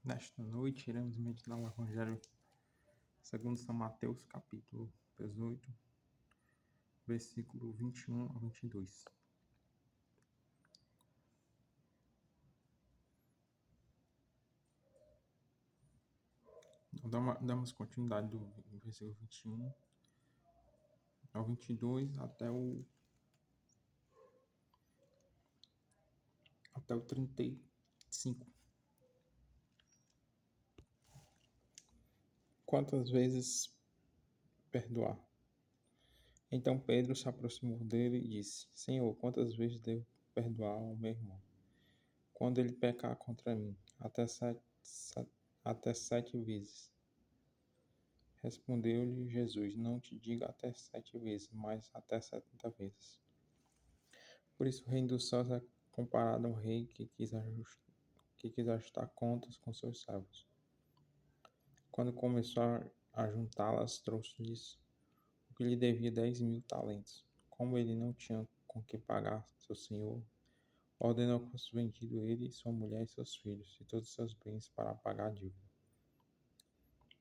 Nesta noite iremos meditar o Evangelho segundo São Mateus, capítulo 18, versículo 21 a 22. Damos continuidade do versículo 21 ao 22 até o 35. Quantas vezes perdoar? Então Pedro se aproximou dele e disse: Senhor, quantas vezes devo perdoar ao meu irmão quando ele pecar contra mim? Até sete vezes. Respondeu-lhe Jesus: Não te digo até 7 vezes, mas até 70 vezes. Por isso o reino dos céus é comparado a um rei que quis ajustar contas com seus servos. Quando começou a juntá-las, trouxe-lhes o que lhe devia 10.000 talentos. Como ele não tinha com que pagar seu senhor, ordenou que fosse vendido ele, sua mulher e seus filhos, e todos os seus bens para pagar a dívida.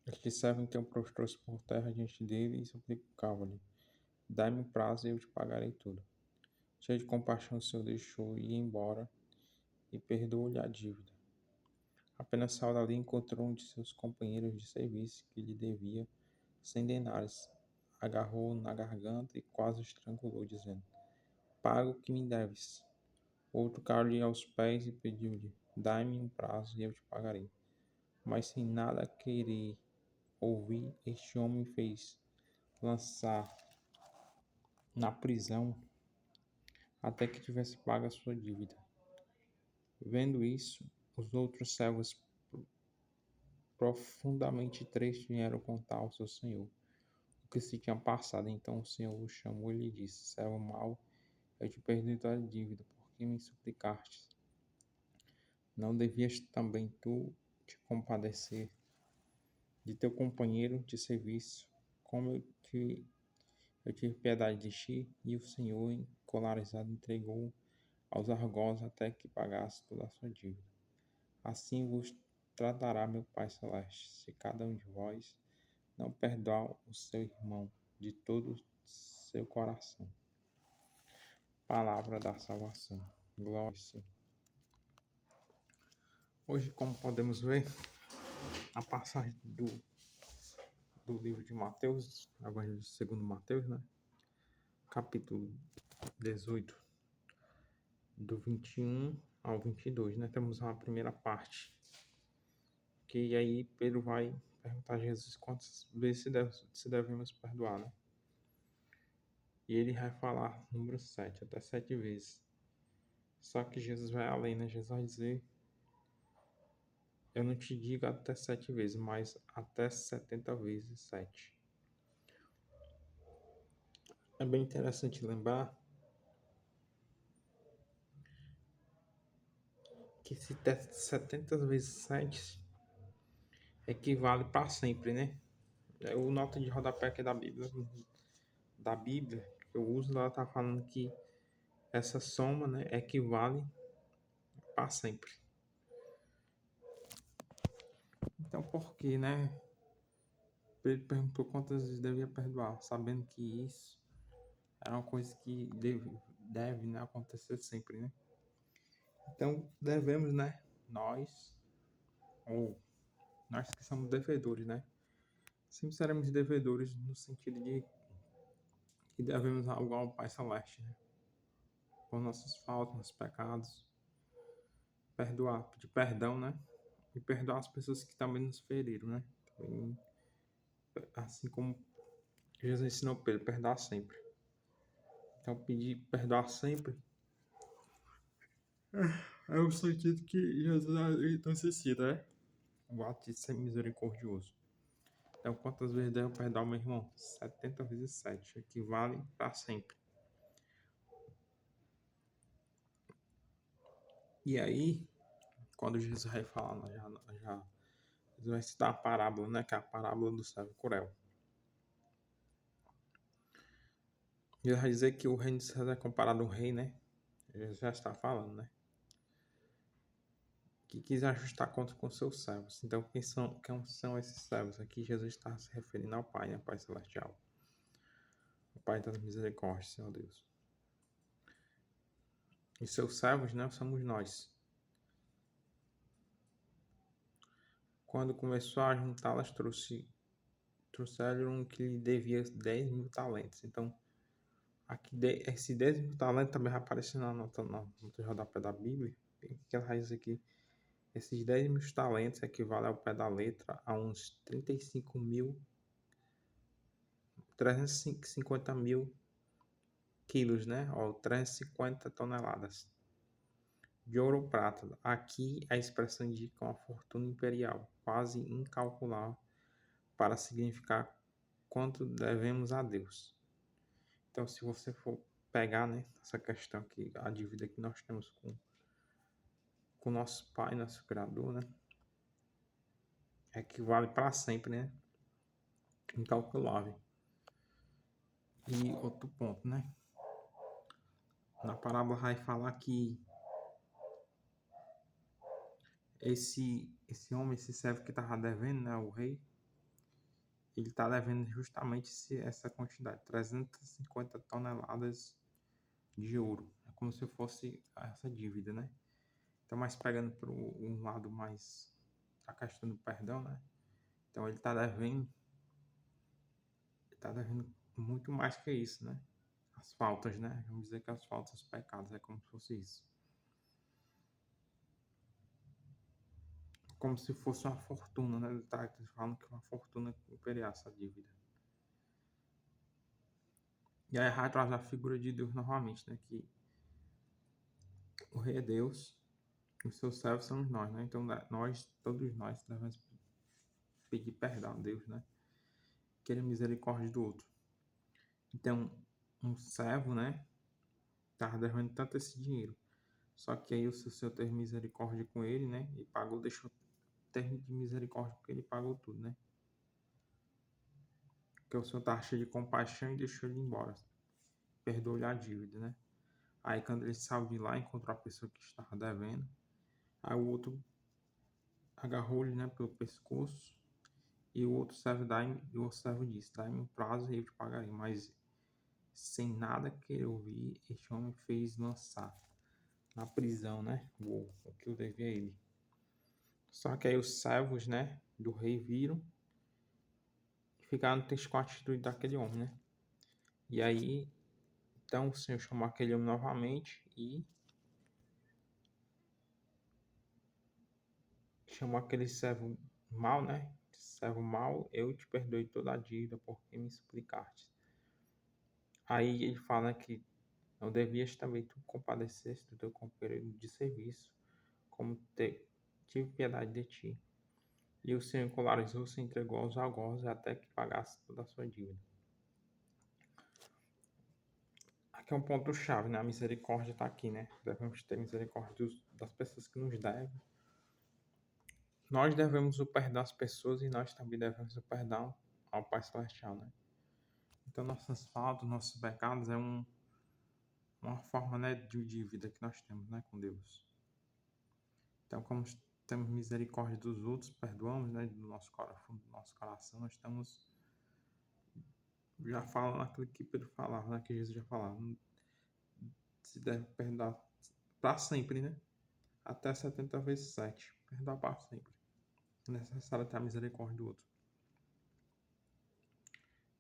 Este servo então prostrou-se por terra diante dele e suplicava-lhe: Dai-me um prazo e eu te pagarei tudo. Cheio de compaixão, o senhor deixou ir embora e perdoou-lhe a dívida. Apenas saiu dali, encontrou um de seus companheiros de serviço que lhe devia 100 denários. Agarrou-o na garganta e quase o estrangulou, dizendo: Paga o que me deves. Outro caiu-lhe aos pés e pediu-lhe: Dai-me um prazo e eu te pagarei. Mas sem nada querer ouvir, este homem fez lançar na prisão até que tivesse pago a sua dívida. Vendo isso, os outros servos, profundamente tristes, vieram contar ao seu senhor o que se tinha passado. Então o senhor o chamou e lhe disse: Servo mau, eu te perdoo tua dívida, porque me suplicaste. Não devias também tu te compadecer de teu companheiro de serviço, como eu tive piedade de ti? E o senhor, encolarizado, entregou aos argós até que pagasse toda a sua dívida. Assim vos tratará meu Pai Celeste, se cada um de vós não perdoar o seu irmão de todo o seu coração. Palavra da salvação. Glória ao Senhor. Hoje, como podemos ver, a passagem do livro de Mateus, Evangelho segundo Mateus, né? Capítulo 18, do 21 ao 22, né? Temos a primeira parte, que aí Pedro vai perguntar a Jesus quantas vezes se devemos perdoar, né? E ele vai falar número 7, até 7 vezes. Só que Jesus vai além, né? Jesus vai dizer: Eu não te digo até 7 vezes, mas até 70 vezes 7. É bem interessante lembrar que se 70 vezes 7 equivale para sempre, né? O nota de rodapé aqui da Bíblia que eu uso, ela tá falando que essa soma, né, equivale para sempre. Então, por que, né? Ele perguntou quantas vezes devia perdoar, sabendo que isso era uma coisa que deve, né, acontecer sempre, né? Então, devemos, né, ou nós que somos devedores, né? Sempre seremos devedores no sentido de que devemos algo ao Pai Celeste, né? Por nossas faltas, nossos pecados, perdoar, pedir perdão, né? E perdoar as pessoas que também nos feriram, né? Também, assim como Jesus ensinou Pedro, perdoar sempre. Então, pedir perdoar sempre é o sentido que Jesus necessita, né? O ato de ser misericordioso. Então, quantas vezes devo perdoar meu irmão? 70 vezes 7, equivale para sempre. E aí, quando Jesus vai falar, Jesus vai citar a parábola, né? Que é a parábola do servo cruel. Ele vai dizer que o reino de César é comparado a um rei, né? Jesus já está falando, né? que quis ajustar contas com seus servos. Então, quem são esses servos? Aqui Jesus está se referindo ao Pai, né? Pai Celestial. O Pai das misericórdias, Senhor Deus. E seus servos, né? Somos nós. Quando começou a juntá-las, trouxeram um que lhe devia 10 mil talentos. Então, aqui, esse 10 mil talentos também vai aparecer na nota de rodapé da Bíblia. Que ela diz aqui, esses 10 mil talentos equivale ao pé da letra a uns 350 mil quilos, né? Ou 350 toneladas de ouro ou prata. Aqui a expressão indica uma fortuna imperial, quase incalculável, para significar quanto devemos a Deus. Então, se você for pegar, né, essa questão aqui, a dívida que nós temos com nosso Pai, nosso Criador, né, equivale para sempre, né, incalculável. E outro ponto, né, na parábola vai falar que esse homem, esse servo que estava devendo, né, o rei, ele está devendo justamente essa quantidade, 350 toneladas de ouro. É como se fosse essa dívida, né? Então, mais pegando para um lado mais a questão do perdão, né? Então, ele está devendo muito mais que isso, né? As faltas, né? Vamos dizer que as faltas, os pecados, é como se fosse isso. Como se fosse uma fortuna, né? Ele está falando que é uma fortuna imperial essa dívida. E aí vai trazer a figura de Deus novamente, né? Que o rei é Deus, os seus servos somos nós, né? Então todos nós devemos pedir perdão a Deus, né? Querer misericórdia do outro. Então, um servo, né? Estava devendo tanto esse dinheiro. Só que aí o Senhor teve misericórdia com ele, né? E pagou, deixou termo de misericórdia porque ele pagou tudo, né? Porque o Senhor estava cheio de compaixão e deixou ele embora. Perdoou-lhe a dívida, né? Aí quando ele saiu de lá, encontrou a pessoa que estava devendo. Aí o outro agarrou-lhe, né, pelo pescoço. E o outro servo disse, dá-me um prazo e eu te pagarei. Mas sem nada querer ouvir, este homem fez lançar na prisão, né, o que eu devia a ele. Só que aí os servos, né, do rei viram e ficaram tristes com a atitude daquele homem, né. E aí, então o Senhor chamou aquele homem novamente e chamou aquele servo mal, né, servo mal, eu te perdoei toda a dívida porque me suplicaste. Aí ele fala que não devias também tu compadecesse do teu companheiro de serviço, como tive piedade de ti. E o Senhor encolarizou-se e entregou aos algozes até que pagasse toda a sua dívida. Aqui é um ponto-chave, né? A misericórdia está aqui, né? Devemos ter misericórdia das pessoas que nos devem. Nós devemos o perdão às pessoas e nós também devemos o perdão ao Pai Celestial, né? Então, nossas faltas, nossos pecados é uma forma, né, de dívida que nós temos, né, com Deus. Então, como temos misericórdia dos outros, perdoamos, né, do nosso coração, nós estamos já falando aquilo que Pedro falava, né, que Jesus já falava, se deve perdoar para sempre, né, até 70 vezes 7, perdoar para sempre. É necessário ter a misericórdia do outro.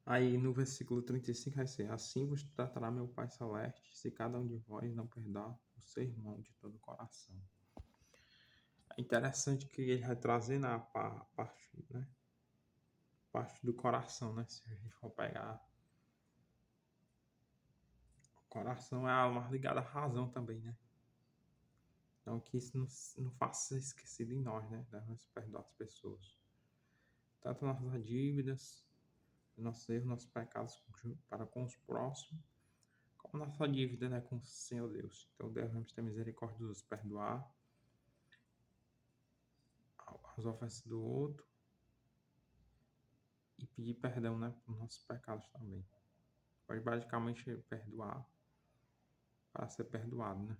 Aí no versículo 35 vai ser, assim vos tratará meu Pai Celeste, se cada um de vós não perdoar o seu irmão de todo o coração. É interessante que ele vai trazer na parte, né, parte do coração, né? Se a gente for pegar, o coração é a alma ligada à razão também, né? Então que isso não faça ser esquecido em nós, né? Devemos perdoar as pessoas. Tanto nossas dívidas, nossos erros, nossos pecados para com os próximos, como nossa dívida, né, com o Senhor Deus. Então devemos ter misericórdia dos perdoar as ofensas do outro e pedir perdão, né, por nossos pecados também. Pode basicamente perdoar para ser perdoado, né?